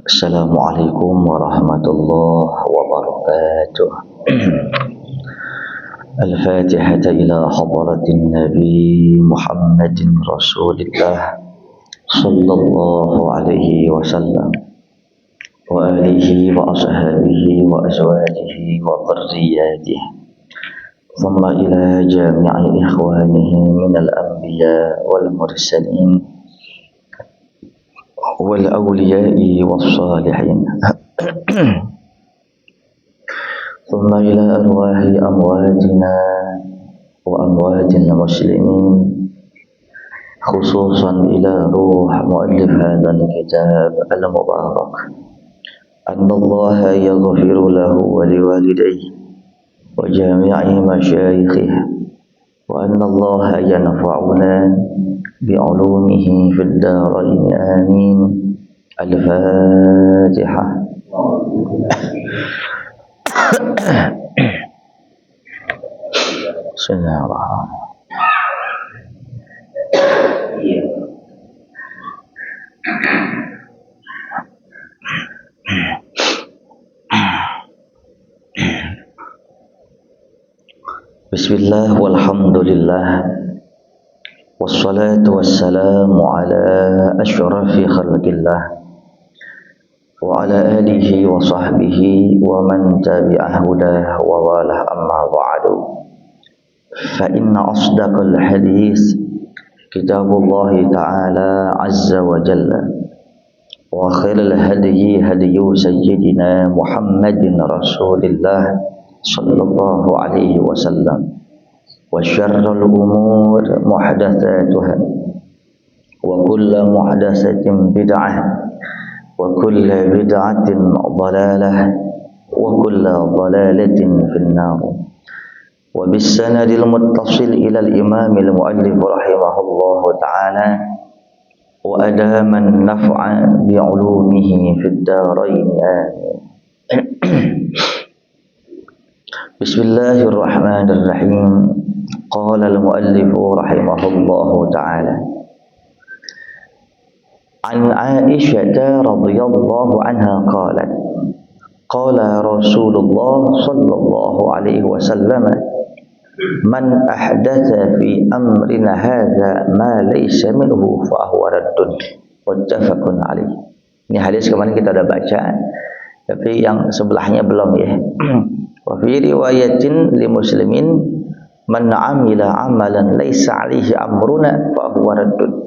Assalamualaikum warahmatullahi wabarakatuh. Al-Fatihah ila hadratin Nabi Muhammadin Rasulillah sallallahu alaihi wasallam wa alihi wa ashabihi wa azwajihi wa dhurriyyatihi thumma ila jami'i ikhwanihi minal anbiya wal mursalin wal awliya'i was salihin thumma ila arwahi amwatina wa amwatil muslimin khususan ila ruh muallif hadzal kitab al-mubarak anna Allah yaghfiru lahu wa liwalidayhi wa jami'i masyayikhihi wa anna Allah yanfa'una bi'ulumihi fid darain amin. Al-Fatihah. Bismillahirrahmanirrahim. Bismillah walhamdulillah wassalatu wassalamu ala asyrafi khalqillah wa ala alihi wa sahbihi wa man tabi'a hudah wa walah amma ba'du. Fa inna asdaqal hadis kitabullah ta'ala azza wa jalla wa khairal hadyi hadyu sayyidina Muhammadin Rasulillah sallallahu alaihi wasallam wa syarrul umur muhdatsatuha wa kullu muhdatsatin bid'ah wa kullu bid'atin dhalalah wa kullu dhalalatin fin-nar. Wa bis sanadil muttasil ila al-imam al-muallif rahimahullahu ta'ala wa adama an-naf'a bi 'ulumihi fid darain amin. Bismillahirrahmanirrahim. Qala al-muallif rahimahullahu ta'ala an Aisyah radhiyallahu anha qalat qala Rasulullah sallallahu alaihi wasallam man ahdatha fi amrina hadza ma laysa minhu fa huwa raddun. Muttafaqun alaih. Ini hadis kemarin kita udah baca, tapi yang sebelahnya belum ya. Wa fi riwayatin li muslimin man amila amalan laysa alaihi amruna fa huwa raddun.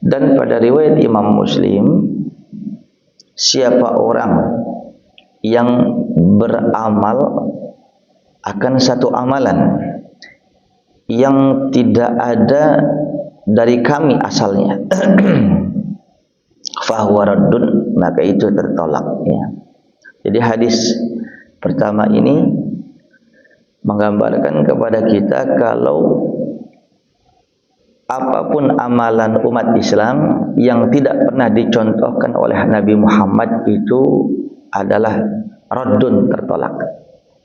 Dan pada riwayat Imam Muslim, siapa orang yang beramal akan satu amalan yang tidak ada dari kami asalnya fa huwa raddun, maka itu tertolak ya. Jadi hadis pertama ini menggambarkan kepada kita kalau apapun amalan umat Islam yang tidak pernah dicontohkan oleh Nabi Muhammad itu adalah raddun, tertolak.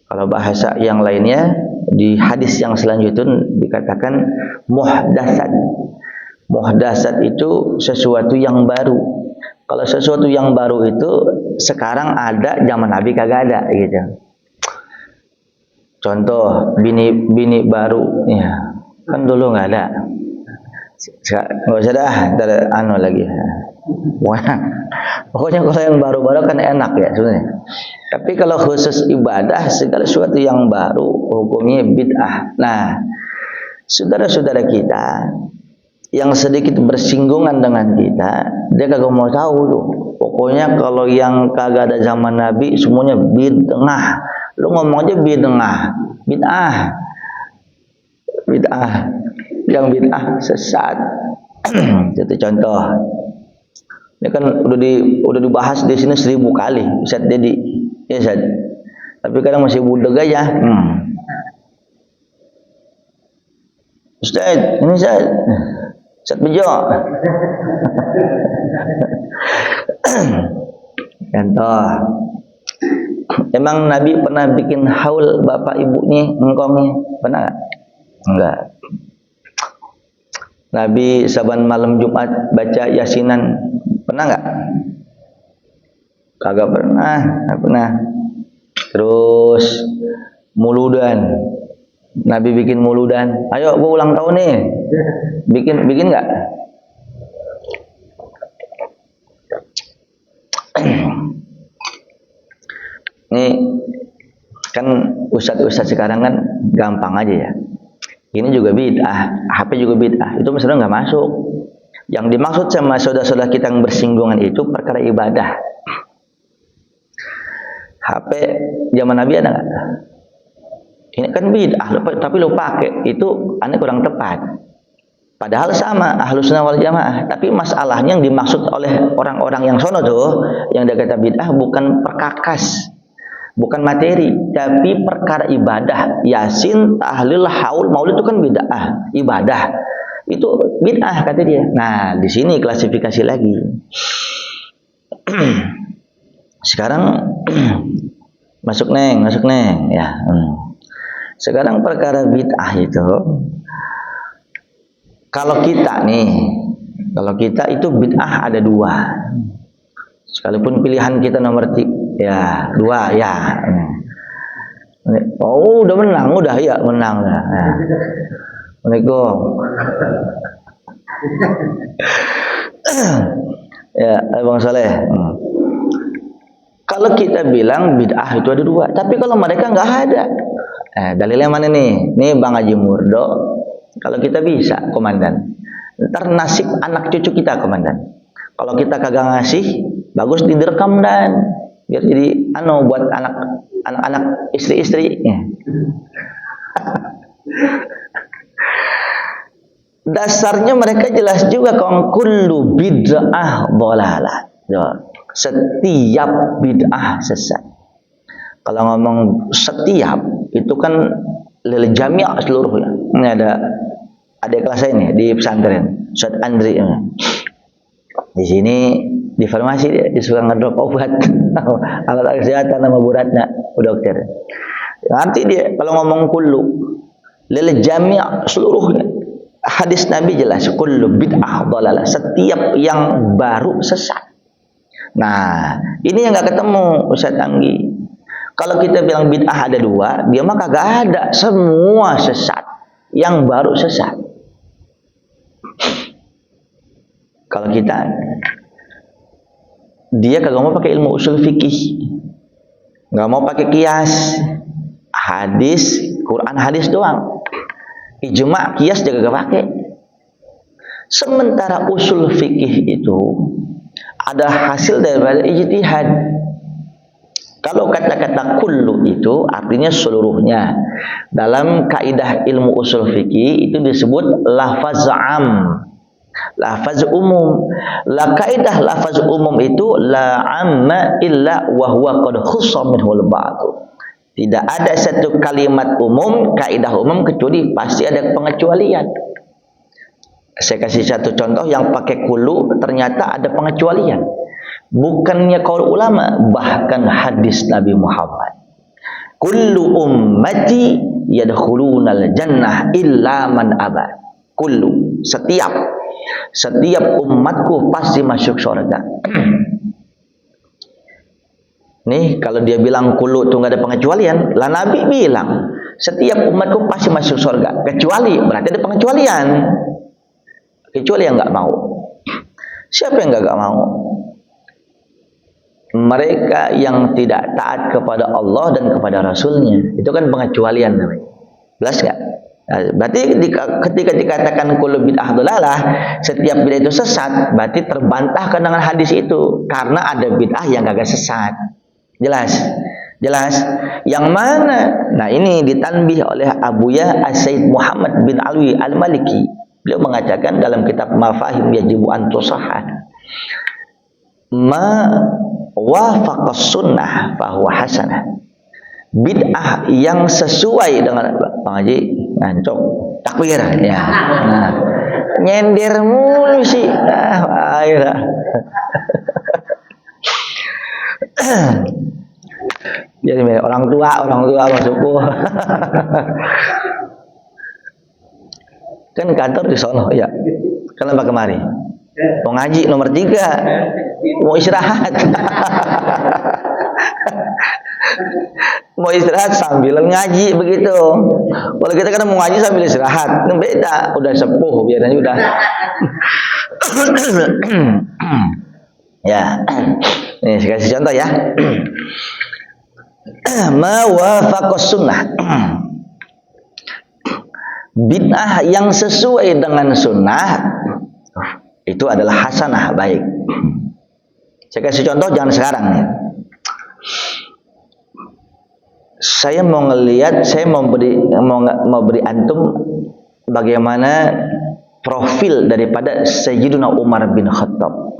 Kalau bahasa yang lainnya di hadis yang selanjutnya dikatakan muhdatsat. Muhdatsat itu sesuatu yang baru. Kalau sesuatu yang baru itu sekarang ada, zaman Nabi kagak ada gitu. Contoh bini baru ya. Kan dulu nggak ada. Nggak usah dah, ntar anu lagi. Wah, pokoknya kalau yang baru-baru kan enak ya sebenarnya. Tapi kalau khusus ibadah, segala sesuatu yang baru hukumnya bid'ah. Nah, saudara-saudara kita yang sedikit bersinggungan dengan kita, dia kagak mau tahu tuh. Pokoknya kalau yang kagak ada zaman Nabi semuanya bid'ah. Lu ngomong aja bid'ah. Yang bid'ah sesat. Itu contoh. Ini kan udah dibahas di sini 1000 kali, Ustaz Dedi. Ya Ustaz. Tapi kadang masih budeg aja. Ustaz, ini Ustaz. Ustaz Bejo. Contoh. Emang Nabi pernah bikin haul bapak ibunya, engkongnya? Pernah enggak? Enggak. Nabi saban malam Jumat baca Yasinan, pernah enggak? Kagak pernah, nggak pernah. Terus muludan, Nabi bikin muludan. Ayo, gua ulang tahun nih. Bikin nggak? Nih kan ustadz sekarang kan gampang aja ya. Ini juga bid'ah, HP juga bid'ah. Itu maksudnya nggak masuk. Yang dimaksud sama saudara-saudara kita yang bersinggungan itu perkara ibadah. HP zaman Nabi ada nggak? Ini kan bid'ah, tapi lo pakai itu aneh kurang tepat. Padahal sama Ahlus Sunnah wal Jamaah, tapi masalahnya yang dimaksud oleh orang-orang yang sono tuh, yang dia kata bid'ah bukan perkakas, bukan materi, tapi perkara ibadah. Yasin, tahlil, haul, maulid itu kan bid'ah, ibadah. Itu bid'ah kata dia. Nah, di sini klasifikasi lagi. Sekarang masuk neng ya. Sekarang perkara bid'ah itu, kalau kita itu bid'ah ada dua. Sekalipun pilihan kita nomor 3, ya 2 ya. Oh, udah menang, ya menang ya. Assalamualaikum. Ya, Bang Saleh. Kalau kita bilang bid'ah itu ada 2, tapi kalau mereka nggak ada. Dalilnya mana nih? Nih Bang Haji Murdo. Kalau kita bisa, komandan. Ntar nasib anak cucu kita, komandan. Kalau kita kagak ngasih, bagus direkam dan biar jadi buat anak istri-istri. Dasarnya mereka jelas juga kalau kullu bid'ah dhalalah. Setiap bid'ah sesat. Kalau ngomong setiap itu kan lil jami' seluruhnya. Ini ada kelas saya ini di pesantren, Ustaz Andri. Di sini di farmasi dia disuruh ngedrop obat alat kesehatan sama Bu Ratna, Bu dokter. Nanti dia kalau ngomong kullu lil jami' seluruhnya. Hadis Nabi jelas kullu bid'ah dhalalah, setiap yang baru sesat. Nah, ini yang enggak ketemu Ustaz Anggi. Kalau kita bilang bid'ah ada 2, dia mah kagak ada, semua sesat. Yang baru sesat. Kalau kita, dia kagak mau pakai ilmu usul fikih, nggak mau pakai kias, hadis, Quran hadis doang. Ijma, kias juga gak pakai. Sementara usul fikih itu ada hasil daripada ijtihad. Kalau kata-kata kullu itu artinya seluruhnya. Dalam kaidah ilmu usul fikih itu disebut lafaz am, lafaz umum. Kaidah lafaz umum itu la amma illa wa huwa qad khussa minhul ba'd. Tidak ada satu kalimat umum, kaidah umum kecuali pasti ada pengecualian. Saya kasih satu contoh yang pakai kullu ternyata ada pengecualian. Bukannya qaul ulama, bahkan hadis Nabi Muhammad. Kullu ummati yadkhulunal jannah illa man aba. Kullu, setiap umatku pasti masuk surga. Nih, kalau dia bilang kullu itu nggak ada pengecualian, lah Nabi bilang setiap umatku pasti masuk surga, kecuali berarti ada pengecualian. Kecuali yang nggak mau. Siapa yang nggak mau? Mereka yang tidak taat kepada Allah dan kepada Rasulnya. Itu kan pengecualian namanya. Jelas nggak? Nah, berarti ketika dikatakan kullu bid'ah dhalalah, setiap bid'ah itu sesat, berarti terbantahkan dengan hadis itu, karena ada bid'ah yang kagak sesat. Jelas? Yang mana? Nah, ini ditanbih oleh Abuya As-Said Muhammad bin Alwi Al-Maliki. Beliau mengatakan dalam kitab Mafahim Yajibu an Tusahhah, ma wafaqas sunnah fahuwa hasanah. Bid'ah yang sesuai dengan Bang Haji ngancok takbir ya. Nah, nyender mulu sih. Akhirnya jadi orang tua masukku. Kan kantor di sono ya. Kenapa kemari? Mau ngaji nomor 3. Mau istirahat. Mau istirahat sambil ngaji begitu. Kalau kita kan mau ngaji sambil istirahat, itu beda. Udah sepuh biasanya udah. Ya, ini saya kasih contoh ya. Mawafaqus sunnah. Bid'ah yang sesuai dengan sunnah itu adalah hasanah, baik. Saya kasih contoh, jangan sekarang ya. Saya mau ngelihat, saya mau beri antum bagaimana profil daripada Sayyidina Umar bin Khattab.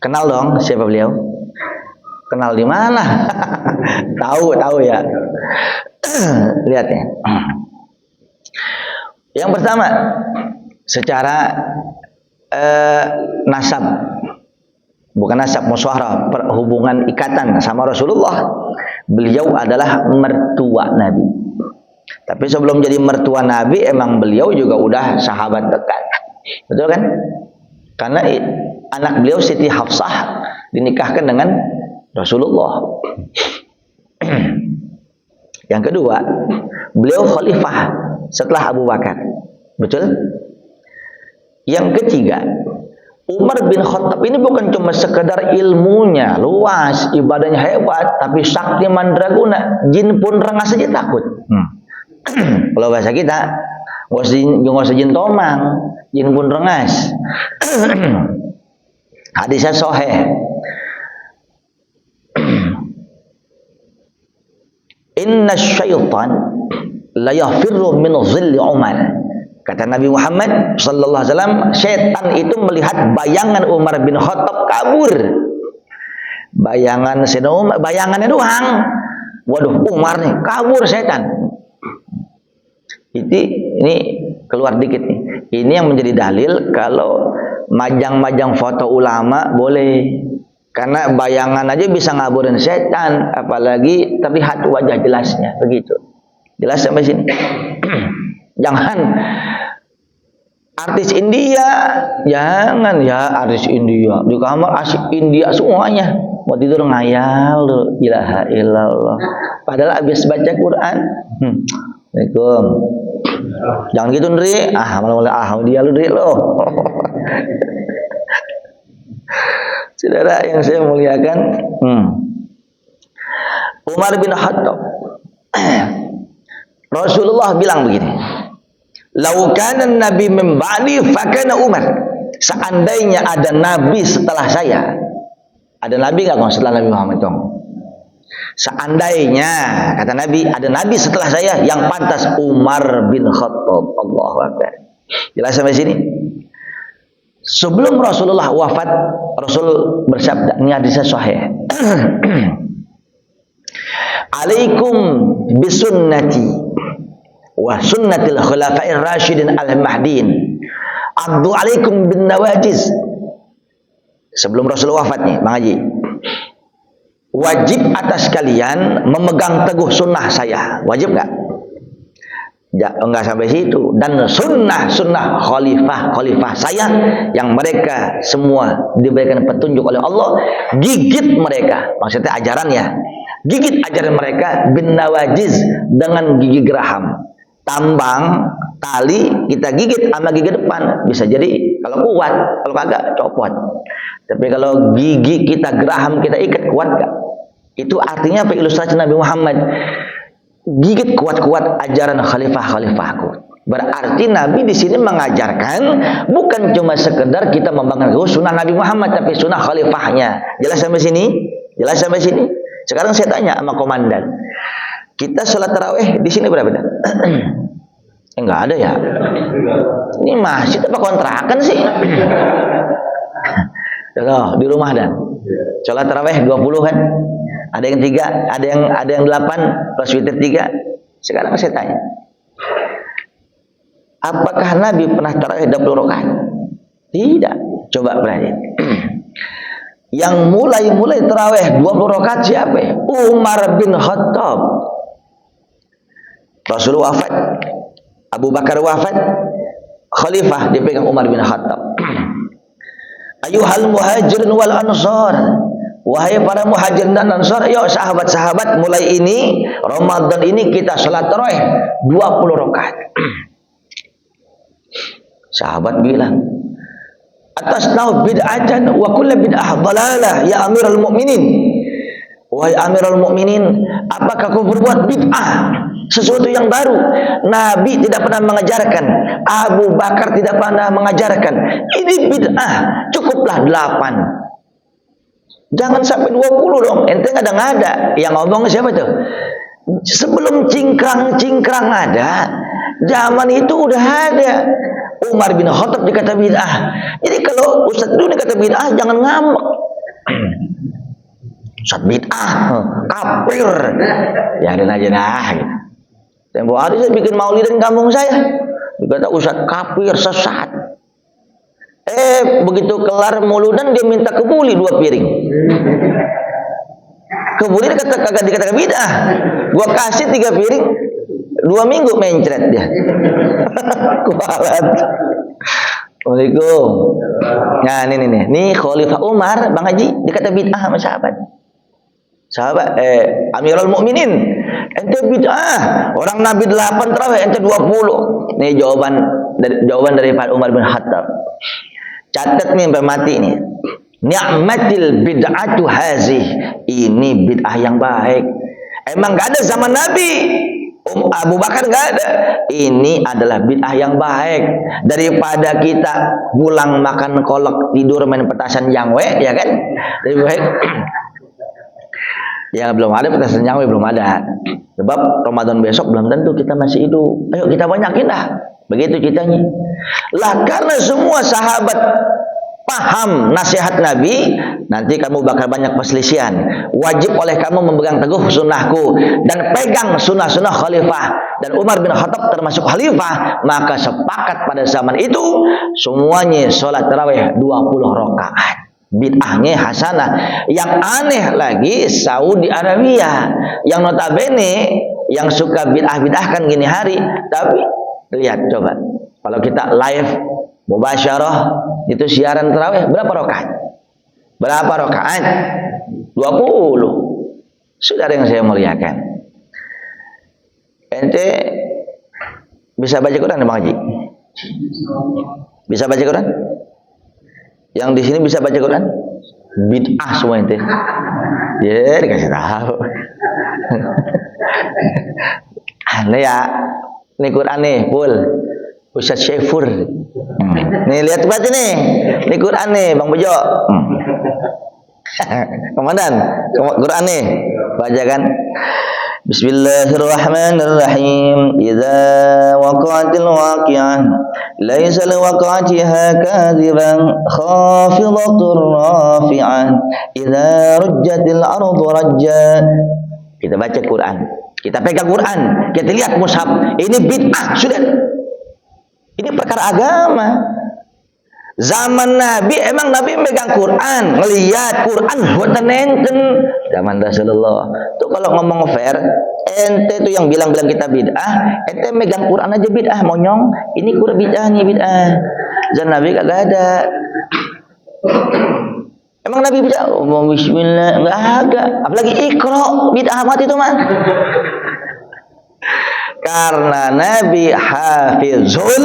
Kenal dong siapa beliau? Kenal di mana? Tahu ya. Lihat ya. Yang pertama, secara nasab, bukan nasab, musyawarah, hubungan ikatan sama Rasulullah, beliau adalah mertua Nabi. Tapi sebelum jadi mertua Nabi, emang beliau juga udah sahabat dekat. Betul kan? Karena anak beliau Siti Hafsah dinikahkan dengan Rasulullah. Yang kedua, beliau khalifah setelah Abu Bakar. Betul? Yang ketiga, Umar bin Khattab ini bukan cuma sekedar ilmunya luas, ibadahnya hebat, tapi sakti mandraguna, jin pun rengas saja takut. Kalau bahasa kita, nggak usah jin tomang, jin pun rengas. Hadisnya sahih. Inna syaitan la yafirru min zilli Umar. Kata Nabi Muhammad sallallahu alaihi wasallam, setan itu melihat bayangan Umar bin Khattab kabur. Bayangan Sayyidina Umar, bayangannya doang. Waduh, Umar nih kabur setan. Ini keluar dikit nih. Ini yang menjadi dalil kalau majang-majang foto ulama boleh. Karena bayangan aja bisa ngaburin setan, apalagi terlihat wajah jelasnya, begitu. Jelas sampai sini. Jangan artis India, jangan ya artis India di kamar asik India semuanya, mau tidur ngayal lu, ilaha illallah. Padahal habis baca Quran. Assalamualaikum. Jangan gitu Ndri, malah dia lu Ndri lo. Saudara yang saya muliakan, Umar bin Khattab, Rasulullah bilang begini, "Lau kana nabi min ba'di fakana Umar." Seandainya ada nabi setelah saya, ada nabi enggak setelah Nabi Muhammad dong? Seandainya, kata Nabi, ada nabi setelah saya, yang pantas Umar bin Khattab. Allahu Akbar. Jelas sampai sini? Sebelum Rasulullah wafat, Rasul bersabda, ini hadisnya sahih. Alaikum bisunnati wa sunnatil khulafa'ir rasyidin al-mahdin. Addu alaikum bin nawajiz. Sebelum Rasul wafat nih, Bang Haji. Wajib atas kalian memegang teguh sunnah saya. Wajib enggak? Ya, enggak sampai situ. Dan sunnah khalifah saya yang mereka semua diberikan petunjuk oleh Allah, gigit mereka, maksudnya ajarannya, gigit ajaran mereka bin nawajiz, dengan gigi geraham. Tambang tali kita gigit sama gigi depan, bisa jadi kalau kuat, kalau kagak copot. Tapi kalau gigi kita geraham, kita ikat, kuat gak? Itu artinya apa? Ilustrasi Nabi Muhammad, gigit kuat-kuat ajaran khalifah-khalifahku. Berarti Nabi di sini mengajarkan bukan cuma sekedar kita membangun sunnah Nabi Muhammad, tapi sunnah khalifahnya. Jelas sampai sini? Jelas sampai sini? Sekarang saya tanya sama komandan, kita sholat tarawih di sini berapa? Enggak ada ya? Ini masjid apa kontrakan sih? Loh, di rumah dan sholat tarawih 20 kan? Ada yang 3, ada yang 8 plus witir 3. Sekarang saya tanya, apakah Nabi pernah tarawih 20 rakaat? Tidak. Coba perhatian. Yang mulai tarawih 20 rakaat siapa? Umar bin Khattab. Rasul wafat, Abu Bakar wafat, khalifah dipegang Umar bin Khattab. Ayuhal muhajirin wal ansar, Wahai para muhajirin dan ansar, yuk sahabat-sahabat, mulai ini Ramadan ini kita salat tarawih 20 rakaat. Sahabat bilang, atas nau bid'atan wa kullu bid'ah dhalalah ya Amirul Mukminin. Wahai Amirul Mukminin, apakah kau berbuat bid'ah, sesuatu yang baru? Nabi tidak pernah mengajarkan, Abu Bakar tidak pernah mengajarkan. Ini bid'ah, cukuplah 8. Jangan sampai 20 dong. Ente ngada-ngada. Yang ngomong siapa tuh? Sebelum cingkrang-cingkrang ada, zaman itu udah ada. Umar bin Khattab dikata bid'ah. Jadi kalau Ustaz dulu dikata bid'ah, jangan ngambek. Ustaz bid'ah, kafir. Ya ada aja dah. Tempo hari saya bikin maulidan kampung saya. Dikata Ustaz kafir, sesat. Begitu kelar mauludan dia minta kebuli 2 piring. Kebuli dia kagak dikatakan bid'ah. Gua kasih 3 piring, 2 minggu mencret dia. Kualat. Assalamualaikum. Nah, ini Khalifah Umar, Bang Haji dikata bid'ah sama sahabat. Sahabat Amirul Mukminin, ente bid'ah. Orang Nabi 8 tarawih, ente 20. Nih jawaban dari Pak Umar bin Khattab. Catat nih sampai mati nih. Ni'matil bid'atu hazih. Ini bid'ah yang baik. Emang gak ada zaman Nabi. Abu Bakar gak ada. Ini adalah bid'ah yang baik. Daripada kita pulang makan kolak, tidur main petasan jangwe, ya kan? Lebih baik. Ya belum ada petasan jangwe, belum ada. Sebab Ramadan besok belum tentu kita masih hidup. Ayo kita banyakin dah. Begitu ceritanya. Lah karena semua sahabat paham nasihat Nabi, nanti kamu bakal banyak perselisihan. Wajib oleh kamu memegang teguh sunnahku dan pegang sunnah-sunnah khalifah. Dan Umar bin Khattab termasuk khalifah, maka sepakat pada zaman itu semuanya sholat tarawih 20 rakaat. Bid'ahnya hasanah. Yang aneh lagi Saudi Arabia, yang notabene yang suka bid'ah-bid'ahkan gini hari, tapi lihat coba, kalau kita live mubasyarah itu siaran tarawih berapa rakaat? Berapa rakaat? 20. Saudara yang saya muliakan, ente bisa baca Quran Bang Haji? Bisa baca Quran? Yang di sini bisa baca Quran? Bid'ah semua ente. Ya dikasih tahu. Aneh ya. Ini Quran nih, Pul. Ustaz Syefur. Nih lihat baca nih. Ini Quran nih, Bang Bejo. Komandan, Quran nih. Baca kan? Bismillahirrahmanirrahim. Idza waqa'atil waqi'ah, laisa liwaqa'atiha kadhiban, khafidatur rafi'ah. Idza rujjatil ardu rajja. Kita baca Quran. Kita pegang Quran, kita lihat mushaf. Ini bid'ah sudah. Ini perkara agama. Zaman Nabi, emang Nabi megang Quran, ngelihat Quran buatan enten. Zaman Rasulullah. Tuh kalau ngomong fair, ente tuh yang bilang-bilang kita bid'ah, ente megang Quran aja bid'ah, monyong. Ini Quran bid'ah nih bid'ah. Zaman Nabi kagak ada. Emang Nabi bisa bismillah? Enggak ada. Apalagi Iqra, bid'ah amat itu mah. Karena Nabi hafizul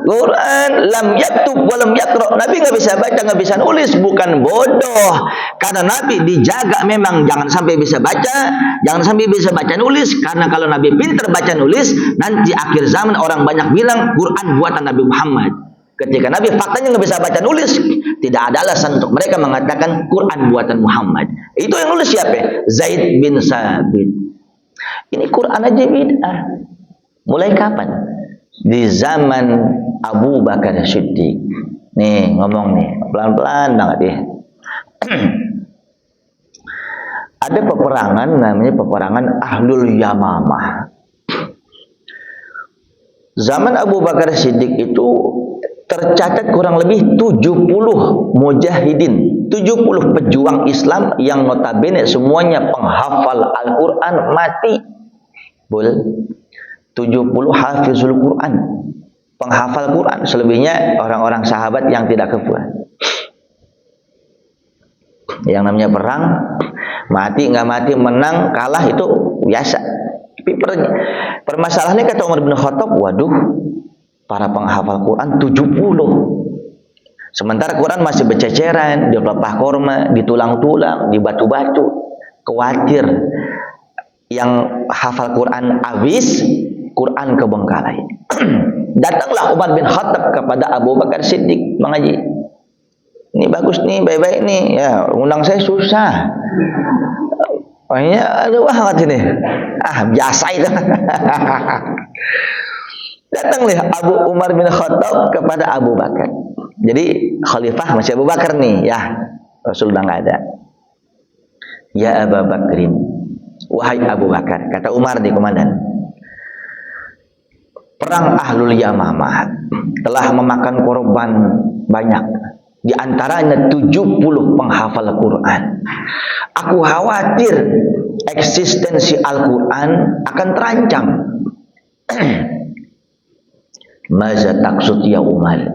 Quran, lam yaktub wa lam yaqra. Nabi enggak bisa baca, enggak bisa nulis, bukan bodoh. Karena Nabi dijaga memang jangan sampai bisa baca, jangan sampai bisa baca nulis. Karena kalau Nabi pintar baca nulis, nanti akhir zaman orang banyak bilang Quran buatan Nabi Muhammad. Ketika Nabi faktanya nggak bisa baca nulis, tidak ada alasan untuk mereka mengatakan Quran buatan Muhammad. Itu yang nulis siapa? Zaid bin Sabit. Ini Quran aja bid'ah. Mulai kapan? Di zaman Abu Bakar Siddiq. Nih ngomong nih, pelan-pelan banget ya. Ada peperangan namanya peperangan Ahlul Yamamah. Zaman Abu Bakar Siddiq itu tercatat kurang lebih 70 mujahidin, 70 pejuang Islam yang notabene semuanya penghafal Al-Quran mati. Boleh 70 hafizul Quran, penghafal Quran, selebihnya orang-orang sahabat yang tidak kekuat. Yang namanya perang, mati nggak mati, menang kalah itu biasa. Tapi permasalahannya kata Umar bin Khattab, waduh, para penghafal Quran 70. Sementara Quran masih berceceran, di pelepah korma, di tulang-tulang, di batu-batu. Khawatir yang hafal Quran habis, Quran kebengkalai. Datanglah Umar bin Khattab kepada Abu Bakar Siddiq, Bang Haji, ini bagus nih, baik-baik nih, ya undang saya susah. Oh iya, aduh banget ini. Biasa itu. Datanglah Abu Umar bin Khattab kepada Abu Bakar. Jadi khalifah masih Abu Bakar nih, ya. Rasul udah nggak ada. Ya Abu Bakrin, wahai Abu Bakar, kata Umar di komandan. Perang Ahlul Yamamah telah memakan korban banyak. Di antaranya 70 penghafal Quran. Aku khawatir eksistensi Al-Quran akan terancam. Maza taksud ya Umar?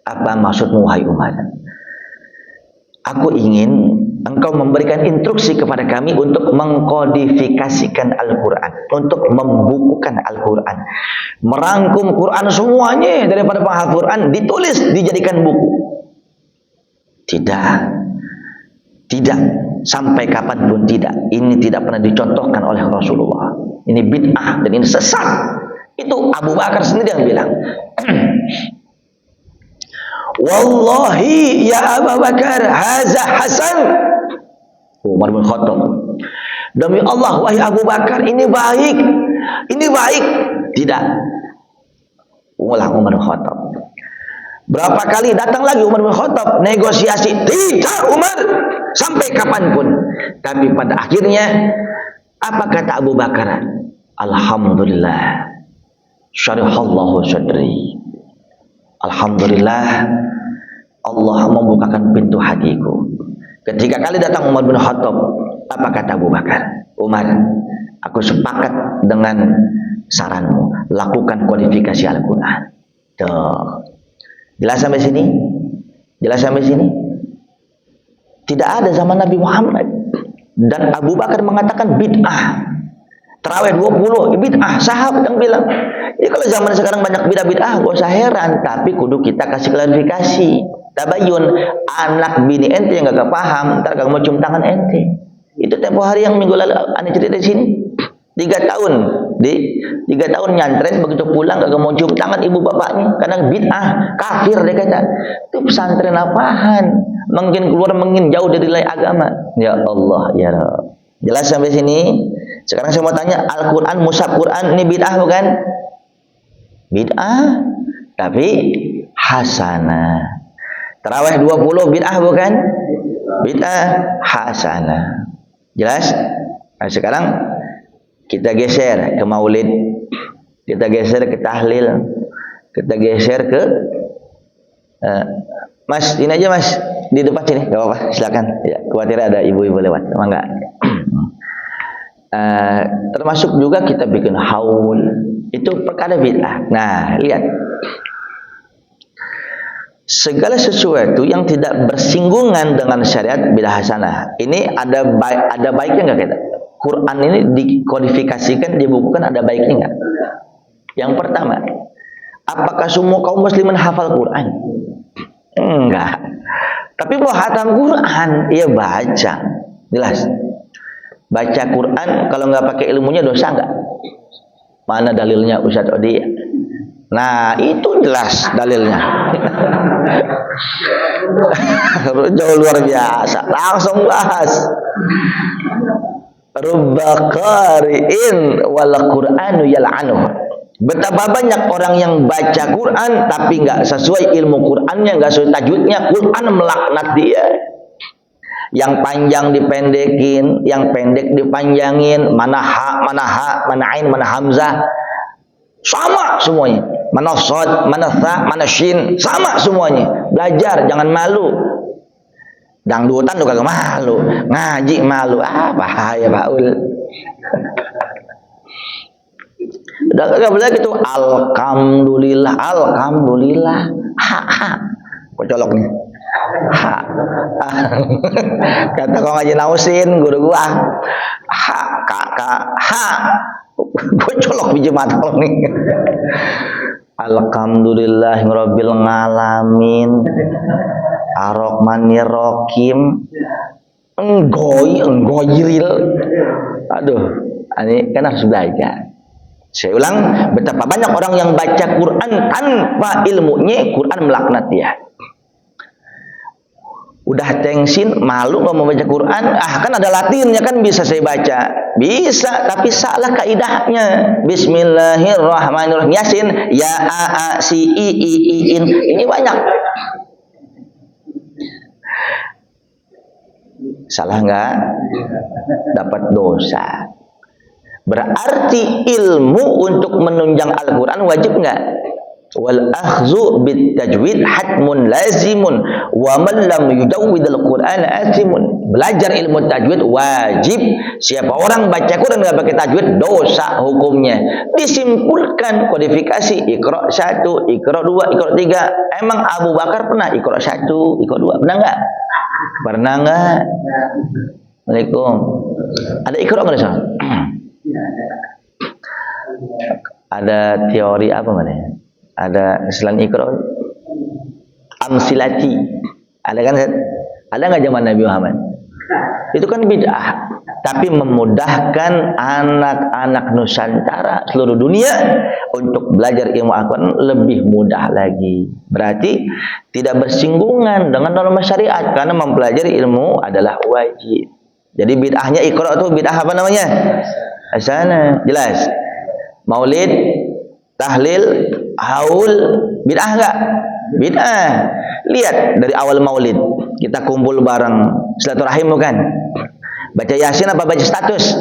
Apa maksudmu wahai Umar? Aku ingin engkau memberikan instruksi kepada kami untuk mengkodifikasikan Al-Quran, untuk membukukan Al-Quran, merangkum Quran semuanya daripada penghafal Quran, ditulis, dijadikan buku. Tidak, sampai kapanpun tidak. Ini tidak pernah dicontohkan oleh Rasulullah. Ini bid'ah dan ini sesat. Itu Abu Bakar sendiri yang bilang. Wallahi ya Abu Bakar, haza Hasan. Umar bin Khattab, demi Allah wahai Abu Bakar, ini baik. Ini baik. Tidak. Ulang Umar bin Khattab. Berapa kali datang lagi Umar bin Khattab negosiasi, tidak Umar, sampai kapanpun. Tapi pada akhirnya apa kata Abu Bakar? Alhamdulillah, syarahallahu sadri. Alhamdulillah, Allah membukakan pintu hatiku. Ketika kali datang Umar bin Khattab, apa kata Abu Bakar? Umar, aku sepakat dengan saranmu, lakukan kodifikasi Al-Quran. Tuh. Jelas sampai sini? Jelas sampai sini? Tidak ada zaman Nabi Muhammad. Dan Abu Bakar mengatakan bid'ah. Tarawih 20, bid'ah. Sahabat yang bilang. Jadi kalau zaman sekarang banyak bid'ah, gak usah heran. Tapi kudu kita kasih klarifikasi. Tabayun. Anak bini ente yang gak paham, ntar gak mau cium tangan ente. Itu tempo hari yang minggu lalu aneh cerita di sini. 3 tahun. 3 tahun nyantren, begitu pulang gak mau cium tangan ibu bapaknya. Karena bid'ah, kafir dia kata. Itu pesantren apaan? Mungkin keluar, mungkin jauh dari nilai agama. Ya Allah, ya Rabb. Jelas sampai sini? Sekarang saya mau tanya, Al-Quran, mushaf Quran, ini bid'ah bukan? Bid'ah, tapi hasanah. Tarawih 20 bid'ah bukan? Bid'ah hasanah. Jelas? Nah, sekarang kita geser ke maulid, kita geser ke tahlil, kita geser ke Mas, ini aja Mas, di depan sini, gak apa-apa, silakan. Ya, khawatir ada ibu-ibu lewat, emang enggak. Termasuk juga kita bikin haul, itu perkara bid'ah. Nah, lihat, segala sesuatu yang tidak bersinggungan dengan syariat bid'ah hasanah. Ini ada baiknya enggak kita? Quran ini dikodifikasikan, dibukukan, ada baiknya enggak? Yang pertama, apakah semua kaum muslimin hafal Quran? Enggak. Tapi mau hatam Quran, iya baca. Jelas. Baca Quran kalau nggak pakai ilmunya dosa nggak? Mana dalilnya Ustaz Odi? Nah, itu jelas dalilnya. Jauh luar biasa. Langsung bahas. Rubba qari'in wal Qur'anu yal'anuh. Betapa banyak orang yang baca Quran tapi nggak sesuai ilmu Qurannya, nggak sesuai tajwidnya, Quran melaknat dia. Yang panjang dipendekin, yang pendek dipanjangin, mana ha, mana ain, mana hamzah, sama semuanya. Mana shad, mana tha, mana shin, sama semuanya. Belajar, jangan malu. Dangdutan lu kagak malu, ngaji malu, bahaya Paul. Udah kagak boleh gitu. Alhamdulillah, alhamdulillah. Kok colok nih? Ha. Kata kong Haji Nausin, guru gua. Ha, kakak, ha. Gue colok biji mata nih. Alhamdulillahirabbil alamin. Ar-Rahmanir Rahim. Enggoyril. Aduh, ini kan harus belajar. Saya ulang, betapa banyak orang yang baca Quran tanpa ilmunya, Quran melaknat dia. Udah tengsin, malu nggak mau baca Quran. Kan ada Latinnya kan bisa saya baca. Bisa, tapi salah kaidahnya. Bismillahirrahmanirrahim. Yasin, ya a si i in. Ini banyak. Salah nggak? Dapat dosa. Berarti ilmu untuk menunjang Al-Quran wajib nggak? Wal akhzu bit tajwid hatmun lazimun wa man lam yujawwid al-Quran asimun. Belajar ilmu tajwid wajib. Siapa orang baca Quran nggak pakai tajwid, dosa hukumnya. Disimpulkan kodifikasi Iqra 1, Iqra 2, Iqra 3. Emang Abu Bakar pernah Iqra 1, Iqra 2? Pernah nggak? Pernah nggak? Waalaikumsalam. Ada Iqra nggak di sana? Ada teori apa mana? Ada selain Iqra, amsilati. Ada kan? Ada nggak zaman Nabi Muhammad? Itu kan bid'ah, tapi memudahkan anak-anak Nusantara seluruh dunia untuk belajar ilmu Al-Quran lebih mudah lagi. Berarti tidak bersinggungan dengan norma syariat karena mempelajari ilmu adalah wajib. Jadi bid'ahnya Iqra itu bid'ah apa namanya? Asana, jelas. Maulid, tahlil, haul, bid'ah enggak? Bid'ah. Lihat dari awal Maulid, kita kumpul bareng, silaturahim bukan? Baca Yasin apa baca status?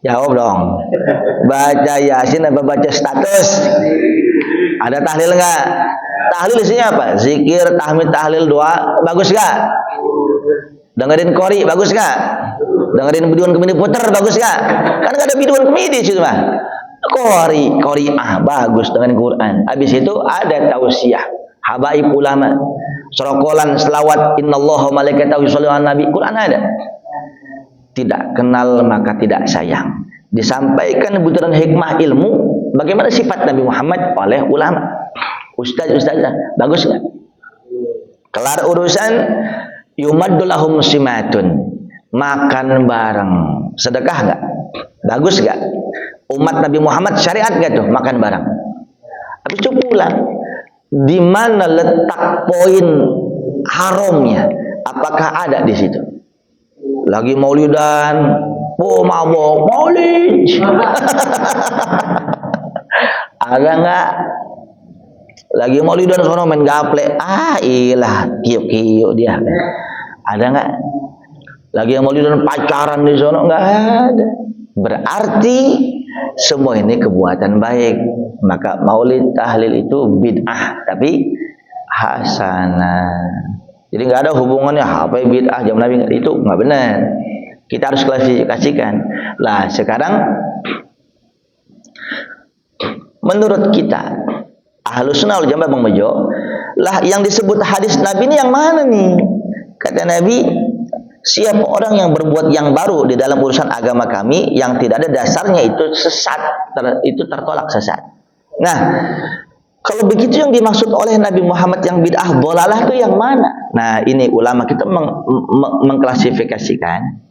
Jawab dong. Baca Yasin apa baca status? Ada tahlil enggak? Tahlil isinya apa? Zikir, tahmid, tahlil, doa, bagus enggak? Dengerin kori, bagus nggak? Dengerin biduan kemidi puter, bagus nggak? Kan nggak ada biduan kemidi situ mah. Kori, bagus dengan Quran. Habis itu ada tausiah, habaib ulama, serokolan, selawat, innallaha malaikatahu yusholluna 'alan nabi. Quran ada. Tidak kenal maka tidak sayang. Disampaikan butiran hikmah ilmu, bagaimana sifat Nabi Muhammad oleh ulama. Ustaz, bagus nggak? Kelar urusan. Yumaddu lahum simatun, makan bareng, sedekah enggak? Bagus enggak? Umat Nabi Muhammad syariat enggak tuh makan bareng? Habis itu pulang. Di mana letak poin haramnya? Apakah ada di situ? Lagi maulidan, mabok, maulid. Ada enggak? Lagi maulidan sono main gaple, ilah kiuk dia. Ada nggak? Lagi yang maulidan pacaran di sono nggak ada. Berarti semua ini kebuatan baik. Maka maulid tahlil itu bid'ah, tapi hasanah. Jadi nggak ada hubungannya apa bid'ah zaman Nabi, itu nggak benar. Kita harus klasifikasikan. Lah sekarang menurut kita Ahlus Sunnah wal Jamaah Bang Bejo, lah yang disebut hadis Nabi ini yang mana nih? Kata Nabi, siapa orang yang berbuat yang baru di dalam urusan agama kami yang tidak ada dasarnya itu sesat, itu tertolak sesat. Nah, kalau begitu yang dimaksud oleh Nabi Muhammad yang bid'ah dhalalah itu yang mana? Nah, ini ulama kita mengklasifikasikan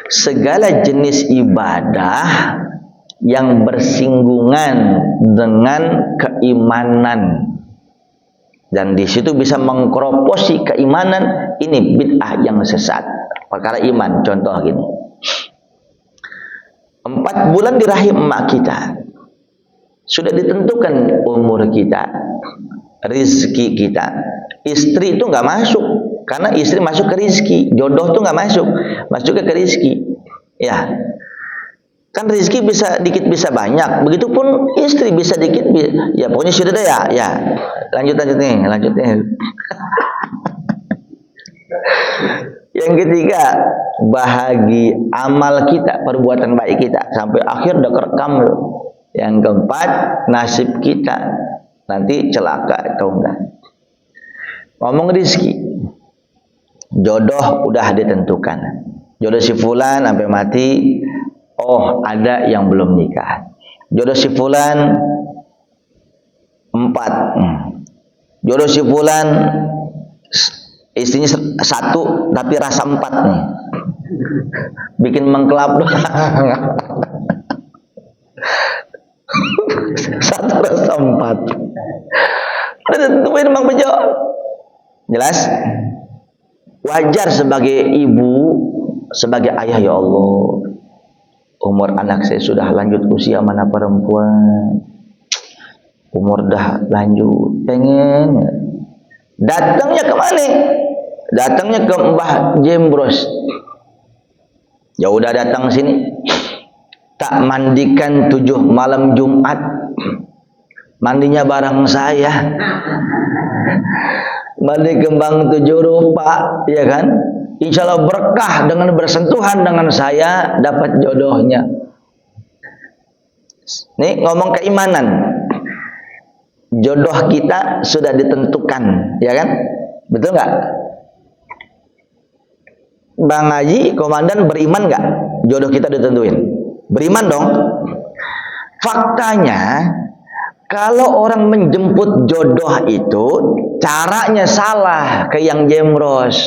segala jenis ibadah yang bersinggungan dengan keimanan dan di situ bisa mengkeroposi keimanan, ini bid'ah yang sesat. Perkara iman, contoh gini, 4 bulan di rahim emak kita sudah ditentukan umur kita, rizki kita. Istri itu nggak masuk karena istri masuk ke rizki, jodoh itu nggak masuk ke rizki, ya. Kan rezeki bisa dikit bisa banyak, begitupun istri bisa dikit, ya pokoknya sudah deh ya. Lanjut nih. Yang ketiga, bahagi amal kita, perbuatan baik kita sampai akhir udah kerekam. Yang keempat, nasib kita. nanti celaka atau enggak. Ngomong rezeki, jodoh udah ditentukan. Jodoh si fulan sampai mati, oh ada yang belum nikah. Jodoh si fulan 4. Jodoh si fulan istrinya 1 tapi rasa 4 nih. Bikin mengkelap doang. 1 rasa 4. Udah tentuin Bang Bejo. Jelas? Wajar sebagai ibu, sebagai ayah, ya Allah, umur anak saya sudah lanjut usia, mana perempuan, umur dah lanjut, pengen datangnya ke mana? Datangnya ke Mbah Jembros. Ya udah datang sini, tak mandikan 7 malam Jumat, mandinya bareng saya. Mandi kembang 7 rupa, ya kan? Insya Allah berkah dengan bersentuhan dengan saya, dapat jodohnya. Nih ngomong keimanan, jodoh kita sudah ditentukan, ya kan? Betul nggak? Bang Haji, komandan beriman nggak? Jodoh kita ditentuin. Beriman dong. Faktanya, kalau orang menjemput jodoh itu caranya salah, ke yang Jembros.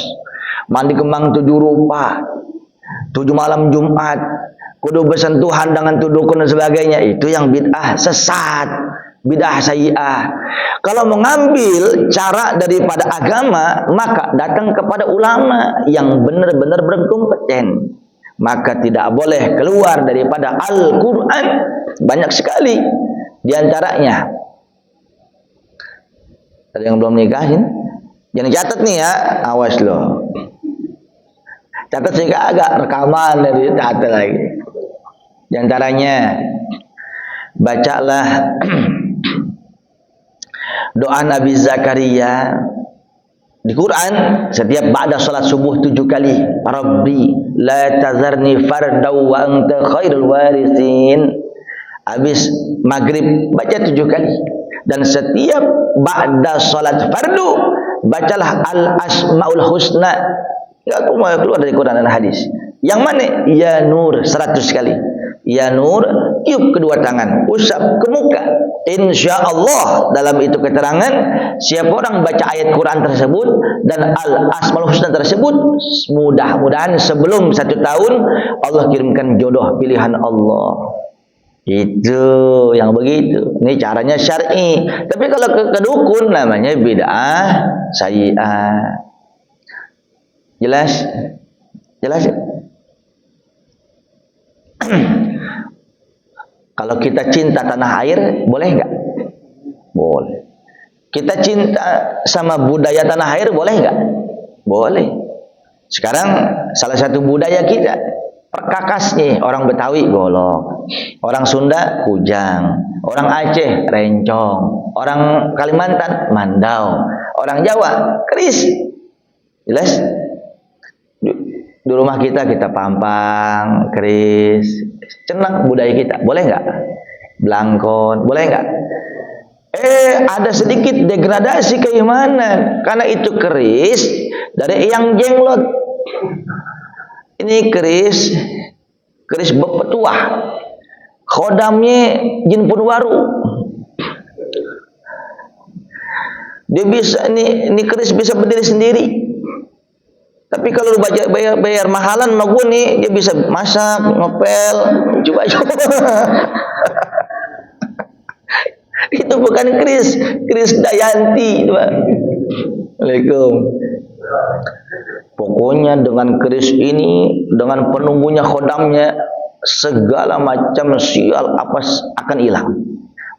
Mandi kembang 7 rupa, 7 malam Jumat, kudu bersentuhan dengan 7 dukun dan sebagainya. Itu yang bid'ah sesat, bid'ah sayyi'ah. Kalau mengambil cara daripada agama, maka datang kepada ulama yang benar-benar berkompeten. Maka tidak boleh keluar daripada Al-Quran. Banyak sekali di antaranya. Ada yang belum nikahin, jangan catat nih ya, awas loh. Catat sih agak rekaman dari catat lagi. Di antaranya, bacalah doa Nabi Zakaria di Quran setiap ba'da salat subuh 7 kali. Rabbi la tazarni fardau wa anta khairul warithin. Habis maghrib baca 7 kali. Dan setiap ba'da salat fardu bacalah al-asmaul husna. Enggak keluar dari Quran dan hadis. Yang mana? Ya Nur 100 kali. Ya Nur, tiup kedua tangan, usap ke muka. Insya Allah dalam itu keterangan, siapa orang baca ayat Quran tersebut dan al-asmaul husna tersebut, mudah-mudahan sebelum 1 tahun Allah kirimkan jodoh pilihan Allah. Itu yang begitu. Ini caranya syar'i. Tapi kalau ke dukun namanya bid'ah sayyi'ah. Jelas? Jelas ya? Kalau kita cinta tanah air, boleh nggak? Boleh. Kita cinta sama budaya tanah air, boleh nggak? Boleh. Sekarang salah satu budaya kita, perkakas nih, orang Betawi golok, orang Sunda kujang, orang Aceh rencong, orang Kalimantan mandau, orang Jawa keris. Jelas? Di rumah kita pampang, keris, cenang budaya kita, boleh nggak? Belangkon, boleh nggak? Ada sedikit degradasi keimanan karena itu keris dari yang jenglot. Ini keris bepetuah, khodamnya jin Punwaru. Dia bisa ini keris bisa berdiri sendiri. Tapi kalau lu bayar mahalan sama gue nih, dia bisa masak, ngepel, coba. Itu bukan keris Dayanti, Pak. Waalaikumsalam. Pokoknya dengan keris ini, dengan penunggunya, khodamnya, segala macam sial apa akan hilang.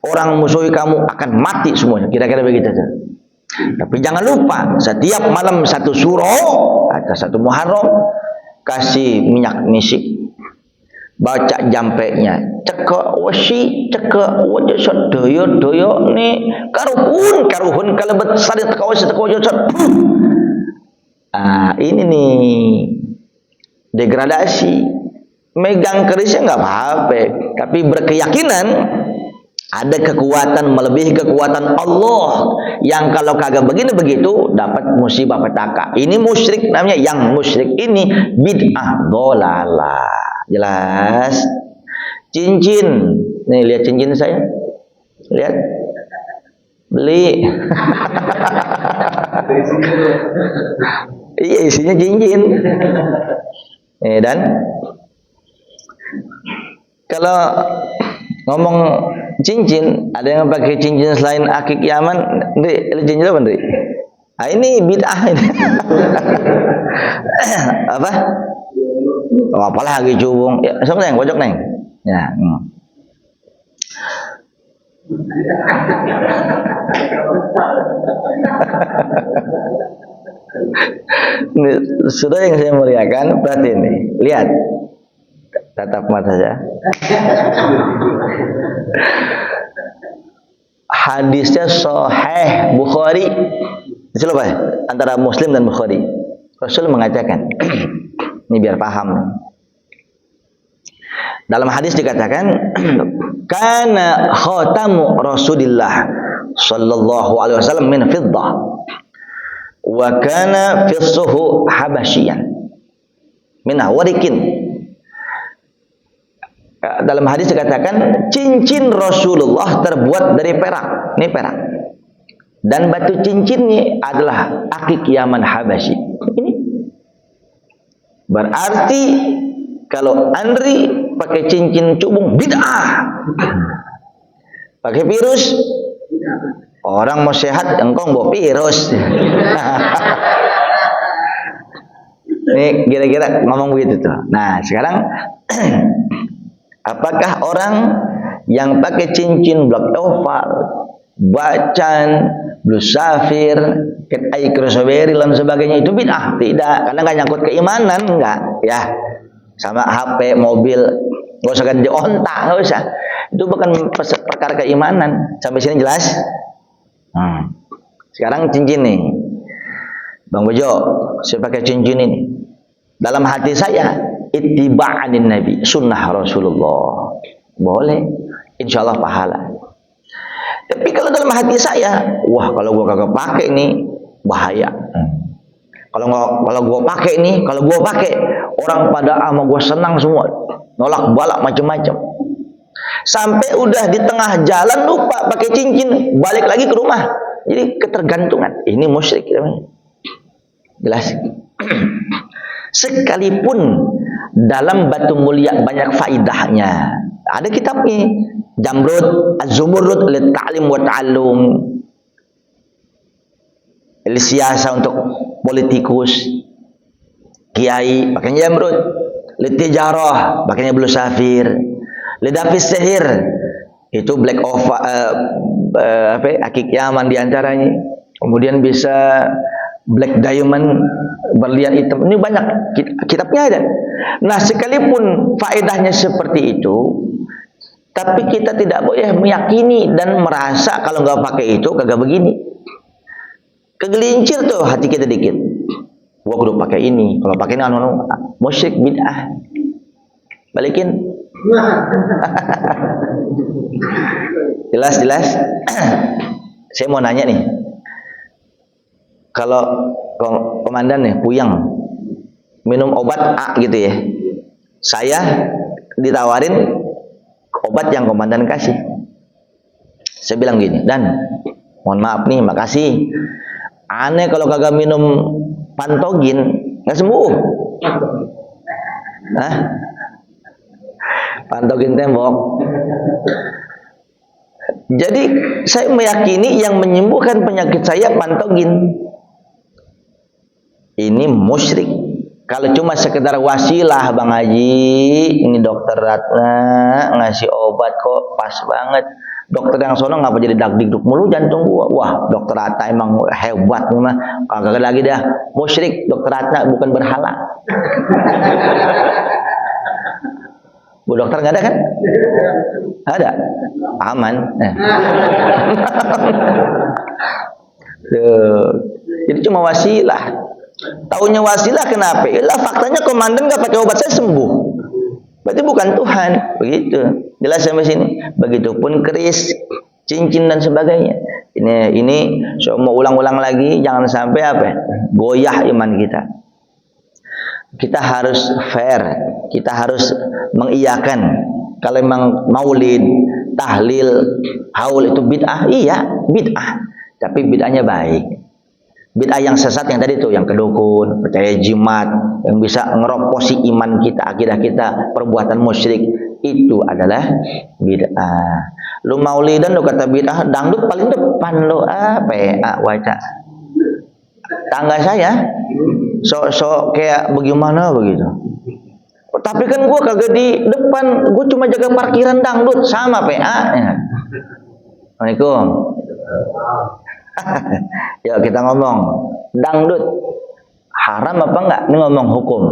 Orang musuhi kamu akan mati semuanya. Kira-kira begitu tuh. Tapi jangan lupa setiap malam 1 suro atau 1 Muharram kasih minyak misik, baca jampeknya, cekak wasi, cekak wajah doyo nih karuhun kalebet sadit kawasi wajah. Ini nih degradasi. Megang kerisnya nggak apa-apa, tapi berkeyakinan Ada kekuatan melebihi kekuatan Allah yang kalau kagak begini begitu dapat musibah petaka. Ini musyrik namanya, yang musyrik ini bid'ah dolalah. Jelas? Cincin. Nih lihat cincin saya. Lihat. Beli. Iya, isinya cincin. Dan kalau ngomong cincin, ada yang pakai cincin selain akik Yaman. Ndri, cincin apa, Ndri? Ah, ini bid'ah ini. Apa? Oh, apalah lagi cubung. Ya, sok neng, pojok neng. Ya. Ini, sudah yang saya muliakan, perhati ini. Lihat. Tatap mata saya. Hadisnya sahih Bukhari. Coba antara Muslim dan Bukhari. Rasul mengatakan, ini biar paham. Dalam hadis dikatakan, kana khatamu Rasulillah sallallahu alaihi wasallam min fiddah wa kana fissuhu habasyian min warikin. Dalam hadis dikatakan cincin Rasulullah terbuat dari perak. Ini perak. Dan batu cincinnya adalah akik Yaman Habasyi. Ini berarti kalau Andri pakai cincin cubung bid'ah. Pakai virus, orang mau sehat engkau bawa virus. Ini kira-kira ngomong begitu tuh. Nah, sekarang apakah orang yang pakai cincin blok oval, bacan, blue sapphire, cat eye crossover dan sebagainya itu bid'ah? Tidak, karena nggak nyangkut keimanan, enggak, ya. Sama HP, mobil, nggak usah ganti ontak, nggak usah. Itu bukan perkara keimanan. Sampai sini jelas? Sekarang cincin nih, Bang Bejo, saya pakai cincin ini. Dalam hati saya, ittiba'anin Nabi, sunnah Rasulullah. Boleh, insya Allah pahala. Tapi kalau dalam hati saya, wah kalau gua kagak pakai ini bahaya. Kalau gua pakai ini, kalau gua pakai orang pada sama gua senang semua, nolak balak macam-macam. Sampai udah di tengah jalan lupa pakai cincin, balik lagi ke rumah. Jadi ketergantungan. Ini musyrik namanya. Jelas. Sekalipun dalam batu mulia banyak faidahnya. Ada kitabnya, Jamrud, Az-Zumurrud lit-ta'lim wa ta'allum. Siasa untuk politikus, kiai pakainya Jamrud. Lit-tijarah pakainya blue sapphire. Lidafis sihir itu black akik Yaman diantaranya. Kemudian bisa black diamond, berlian hitam. Ini banyak kitabnya ada. Nah, sekalipun faedahnya seperti itu, tapi kita tidak boleh meyakini dan merasa kalau nggak pakai itu kagak begini. Kegelincir tuh hati kita dikit. Gua kudu pakai ini. Kalau pakai ini musyrik bid'ah. Balikin. Jelas. Saya mau nanya nih. Kalau komandan nih puyang minum obat A gitu ya, saya ditawarin obat yang komandan kasih. Saya bilang gini, Dan, mohon maaf nih, makasih. Aneh kalau kagak minum Pantogin nggak sembuh. Hah? Pantogin tembok. Jadi saya meyakini yang menyembuhkan penyakit saya Pantogin. Ini musyrik. Kalau cuma sekedar wasilah, Bang Haji, ini dokter Ratna ngasih obat kok pas banget. Dokter yang sono ngapa jadi dak-dikduk mulu jantung gua. Wah, dokter Ratna emang hebat nih mah. Kagak lagi dah musyrik, dokter Ratna bukan berhala. Bu dokter nggak ada kan? Ada, aman. Jadi cuma wasilah. Taunya wasilah kenapa? Lah faktanya komandan nggak pakai obat saya sembuh. Berarti bukan Tuhan. Begitu. Jelas sampai sini. Begitupun keris, cincin dan sebagainya. Ini so mau ulang-ulang lagi, jangan sampai apa? Goyah iman kita. Kita harus fair, kita harus mengiyakan kalau memang maulid, tahlil, haul itu bid'ah, iya bid'ah, tapi bid'ahnya baik. Bid'ah yang sesat yang tadi tuh, yang kedukun, percaya jimat, yang bisa ngeroposi iman kita, akidah kita, perbuatan musyrik, itu adalah bid'ah. Lu maulidan lu kata bid'ah, dangdut paling depan lu apa ya, wajah tangga saya sok kayak bagaimana begitu. Tapi kan gua kagak di depan, gua cuma jaga parkiran dangdut sama PA nya. Assalamualaikum. Yuk kita ngomong dangdut haram apa enggak? Ini ngomong hukum.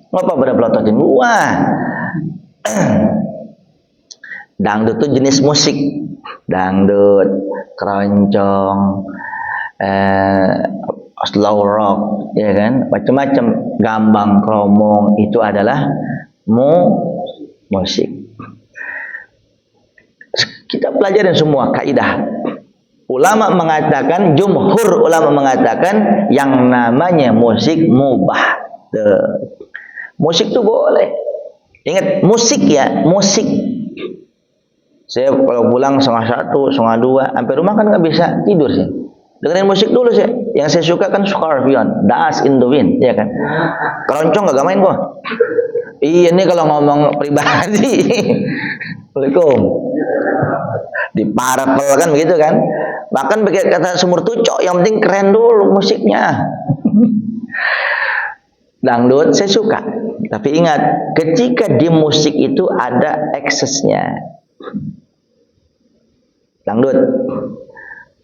Ngapa pada pelototin gua? Dangdut itu jenis musik, dangdut, keroncong, slow rock, ya kan, macam-macam, gambang kromong, itu adalah musik. Kita pelajarin semua kaidah. Ulama mengatakan, jumhur ulama mengatakan yang namanya musik mubah. Musik itu boleh. Ingat musik ya, musik. Saya kalau pulang 1:30, 1:30, sampai rumah kan nggak bisa tidur sih. Dengerin musik dulu sih. Yang saya suka kan Scorpion, Dust in the Wind, ya kan. Keroncong nggak main gua. Iya, ini kalau ngomong pribadi. Assalamualaikum. Di parapel kan begitu kan. Bahkan pakai kata sumur tucok, yang penting keren dulu musiknya. Dangdut saya suka. Tapi ingat, ketika di musik itu ada eksesnya. Dangdut,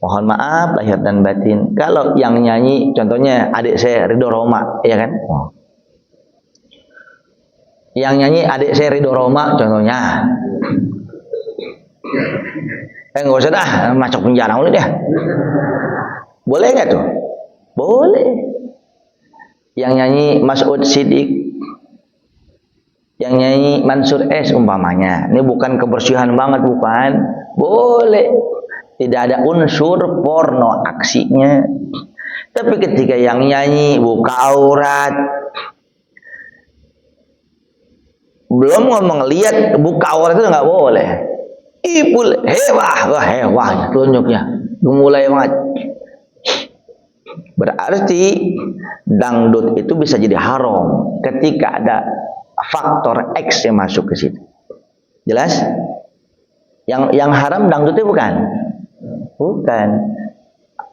mohon maaf lahir dan batin, kalau yang nyanyi contohnya adik saya Ridho Roma, ya kan, yang nyanyi adik saya Ridho Roma contohnya, nggak usah dah masuk penjara dulu deh. Boleh nggak tuh? Boleh. Yang nyanyi Mas'ud Siddiq, yang nyanyi Mansur S umpamanya, ini bukan kebersihan banget, bukan. Boleh, tidak ada unsur porno aksinya. Tapi ketika yang nyanyi buka aurat, belum ngomong lihat, buka aurat itu nggak boleh. Ipul hewah tunjuknya, mulai banget. Berarti dangdut itu bisa jadi haram ketika ada faktor X yang masuk ke situ. Jelas? Yang haram dangdutnya bukan.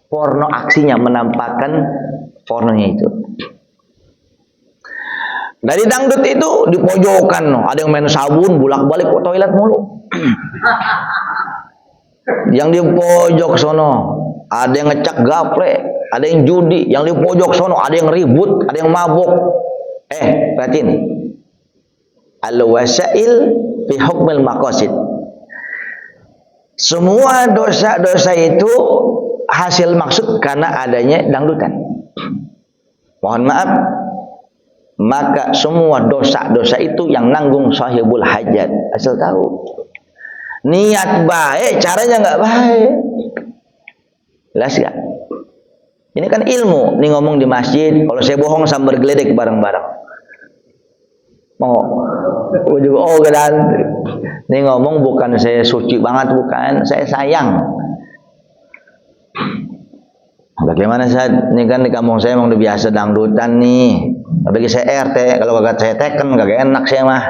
Porno aksinya menampakkan pornonya itu. Dari dangdut itu di pojokan, ada yang main sabun, bolak-balik ke toilet mulu. Yang di pojok sono, ada yang ngecak gaple, ada yang judi. Yang di pojok sono, ada yang ribut, ada yang mabuk. Perhatiin. Al-wasail fi hukmil maqasid. Semua dosa-dosa itu hasil maksud karena adanya dangdutan. Mohon maaf, maka semua dosa-dosa itu yang nanggung sahibul hajat. Asal tahu, niat baik, caranya nggak baik. Jelas gak? Ini kan ilmu. Ini ngomong di masjid, kalau saya bohong sambil geledek bareng-bareng. Mau kedan. Ini ngomong bukan saya suci banget, bukan. Saya sayang. Bagaimana saat ini kan di kampung saya emang udah biasa dangdutan nih. Bagi saya RT, kalau kagak saya teken kagak enak saya mah.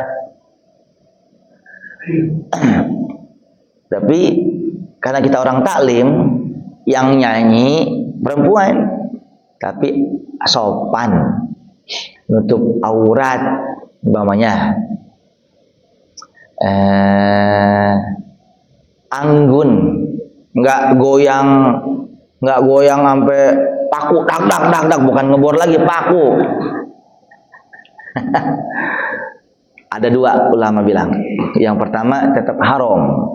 Tapi karena kita orang taklim, yang nyanyi perempuan, tapi sopan, nutup aurat, umpamanya anggun, nggak goyang sampai paku dak, bukan ngebor lagi, paku. Ada dua ulama bilang, yang pertama tetap haram,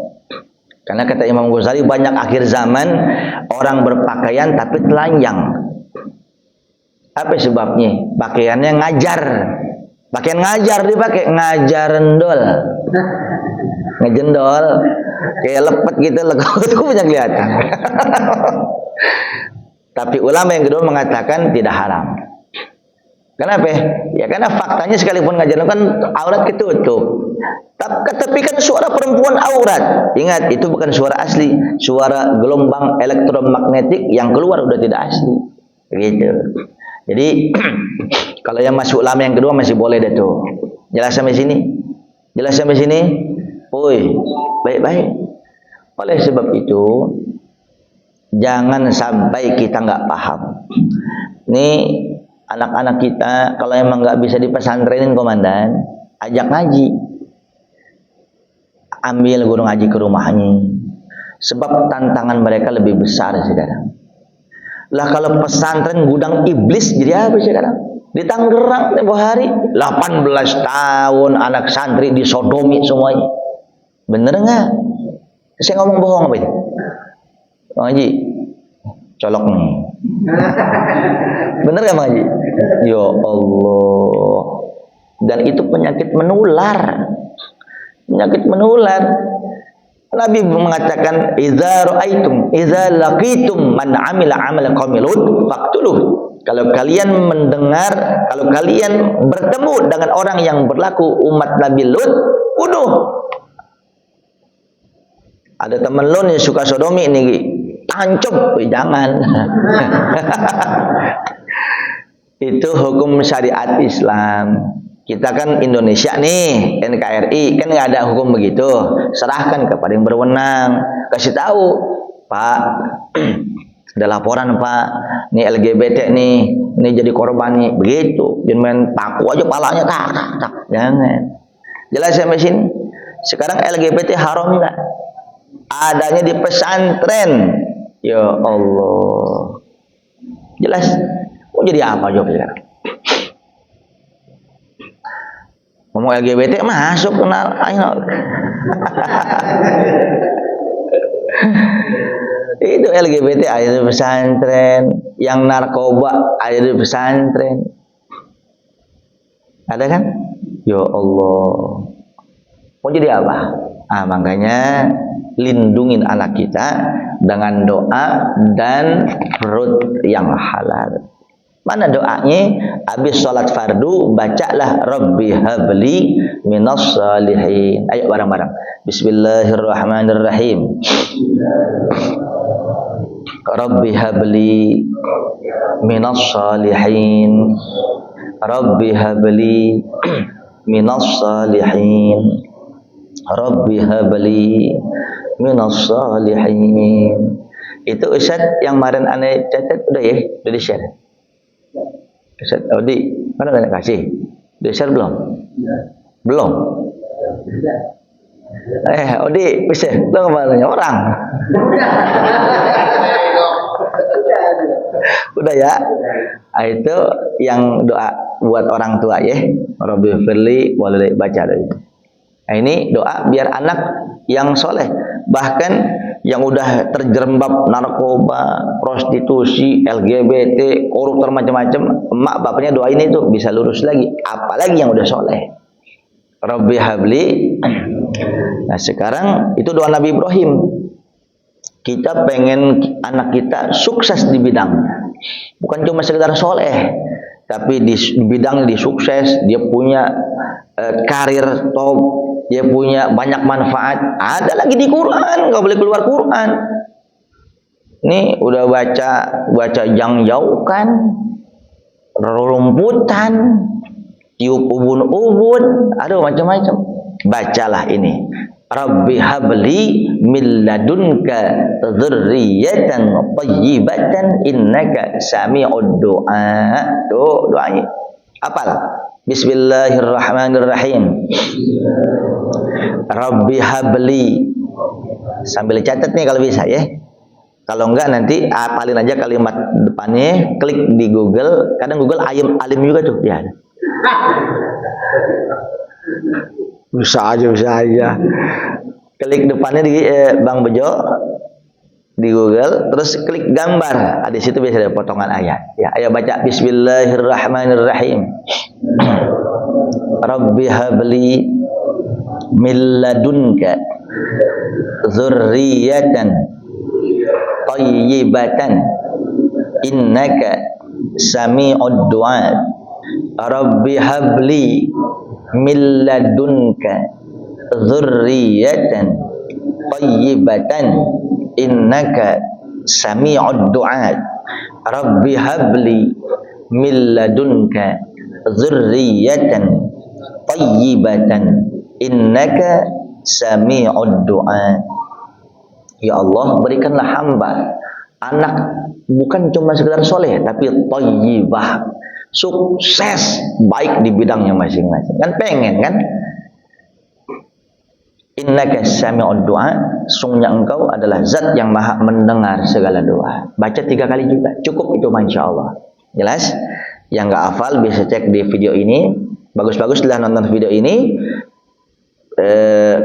karena kata Imam Ghazali banyak akhir zaman orang berpakaian tapi telanjang. Apa sebabnya? Pakaiannya ngajar, Pakaian ngajar dipakai, ngajarendol. Ngejendol. Kayak lepet gitu, lekut punya kelihatan. Tapi ulama yang kedua mengatakan tidak haram. Kenapa? Ya karena faktanya sekalipun ngajar kan aurat ketutup. Tapi kan suara perempuan aurat. Ingat, itu bukan suara asli, suara gelombang elektromagnetik yang keluar udah tidak asli. Gitu. Jadi kalau yang masuk ulama yang kedua masih boleh dah tuh. Jelas sampai sini? Jelas sampai sini? Woi, baik-baik. Oleh sebab itu jangan sampai kita nggak paham. Nih anak-anak kita kalau emang nggak bisa dipesantrenin komandan, ajak ngaji, ambil guru ngaji ke rumahnya. Sebab tantangan mereka lebih besar sekarang. Lah kalau pesantren gudang iblis jadi apa sekarang? Di Tangerang tempoh hari 18 tahun anak santri disodomi semuanya. Bener nggak? Saya ngomong bohong apa itu? Bang Haji, colok nih. Bener gak Bang Haji? Ya Allah. Dan itu penyakit menular. Penyakit menular. Nabi mengatakan, idza laqitum man amila amala qaumi Lut faqtuluh. Kalau kalian mendengar, kalau kalian bertemu dengan orang yang berlaku umat Nabi Lut, bunuh. Ada teman lo yang suka sodomi nih, tancap, jangan. Itu hukum syariat Islam. Kita kan Indonesia nih, NKRI, kan nggak ada hukum begitu. Serahkan kepada yang berwenang. Kasih tahu, Pak, ada laporan Pak, nih LGBT nih, ini jadi korban nih, begitu. Jangan main paku aja palanya, tak, jangan. Jelas sampai sini. Sekarang LGBT haram nggak? Adanya di pesantren. Ya Allah. Jelas. Mau jadi apa jawab sekarang? Ngomong LGBT masuk kenal. Ayo. Itu LGBT ada di pesantren, yang narkoba ada di pesantren. Ada kan? Ya Allah. Mau jadi apa? Ah, makanya lindungin anak kita dengan doa dan perut yang halal. Mana doanya? Habis sholat fardu bacalah Rabbi habli minas salihin. Ayo bareng-bareng. Bismillahirrahmanirrahim. Rabbi habli minas salihin. Rabbi habli minas salihin. Rabbi habli minas salihin. Itu Ustaz yang kemarin aneh catat udah ya, udah di-share. Ustaz Audi, mana nak kasih? Di-share belum? Belum. Audi, bisa belum kemarinnya orang. Udah ya. Itu yang doa buat orang tua ya. Rabbi firli walidayya, baca dari. Nah, ini doa biar anak yang soleh, bahkan yang udah terjerembab narkoba, prostitusi, LGBT, koruptor macam-macam, emak bapaknya doain itu bisa lurus lagi, apalagi yang udah soleh. Rabbi habli. Nah sekarang itu doa Nabi Ibrahim. Kita pengen anak kita sukses di bidangnya, bukan cuma sekedar soleh, tapi di bidang dia sukses, dia punya karir top, dia punya banyak manfaat. Ada lagi di Quran, nggak boleh keluar Quran. Nih udah baca jang jauhkan, rumputan, tiup ubun-ubun, aduh macam-macam. Bacalah ini. Rabbi habli min ladunka dzurriyyatan thayyibatan innaka sami'ud du'a. Tuh doanya. Apal? Bismillahirrahmanirrahim. Rabbi habli. Sambil catat nih kalau bisa ya. Kalau enggak nanti apalin aja kalimat depannya, klik di Google. Kadang Google alim juga tuh ya. Bisa aja. Klik depannya di Bang Bejo di Google, terus klik gambar. Di situ biasa ada potongan ayat. Ya, ayo baca Bismillahirrahmanirrahim. Rabbi habli min ladunka dzurriyyatan thayyibatan innaka sami'ud du'a. Rabbi habli min ladunka dzurriyyatan thayyibatan innaka sami'ud du'a. Rabbi habli min ladunka dzurriyyatan thayyibatan innaka sami'ud du'a. Ya Allah, berikanlah hamba anak bukan cuma sekedar soleh, tapi thayyibah, sukses baik di bidangnya masing-masing. Kan pengen kan? Innaka sami'ud du'a, sungguhnya engkau adalah zat yang maha mendengar segala doa. Baca 3 kali juga, cukup itu Masya Allah. Jelas? Yang nggak hafal bisa cek di video ini. Bagus-bagus setelah nonton video ini,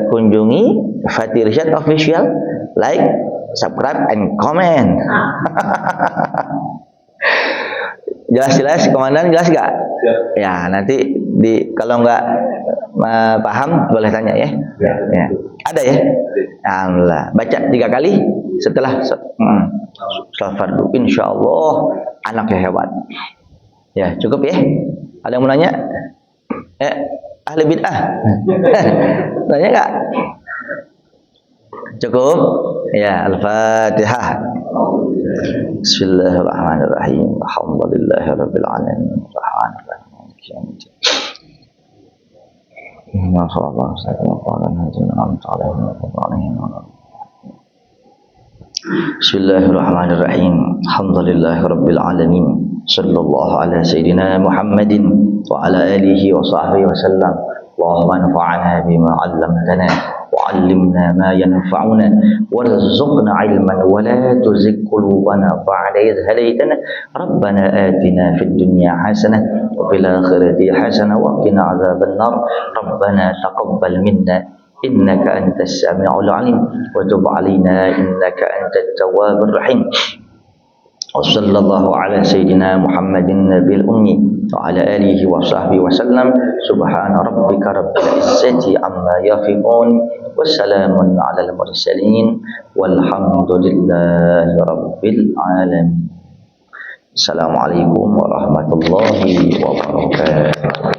kunjungi Fatih Irsyad Official, like, subscribe, and comment. Jelas-jelas, komandan, jelas gak? Ya, nanti kalau nggak paham boleh tanya ya. Ya. Ada ya? Alhamdulillah. Baca 3 kali setelah sholat fardu. Insya Allah anaknya hebat. Ya, cukup ya. Ada yang mau nanya? Ahli bid'ah. Nanya nggak? Cukup? Ya, Al-Fatihah. Bismillahirrahmanirrahim. Alhamdulillahirabbil alamin. Arrahmanirrahim. Bismillahirrahmanirrahim. Alhamdulillahirabbil alamin. Sallallahu ala sayyidina Muhammadin wa ala alihi wa sahbihi wa sallam. Allahumma anfa'na bima 'allamtana wa 'allimna ma yanfa'una warzuqna 'ilman wa la tuzigh qulubana ba'da idh hadaytana. Rabbana atina fid dunya hasanah wa fil akhirati hasanah wa qina 'adzaban nar. Rabbana taqabbal minna innaka antas sami'ul 'alim wa tub 'alaina innaka antat tawwabur rahim. وصلى الله على سيدنا محمد النبي الأمي وعلى آله وصحبه وسلم. سبحان ربك رب العزة عما يصفون وسلام على المرسلين والحمد لله رب العالمين. السلام عليكم ورحمة الله وبركاته.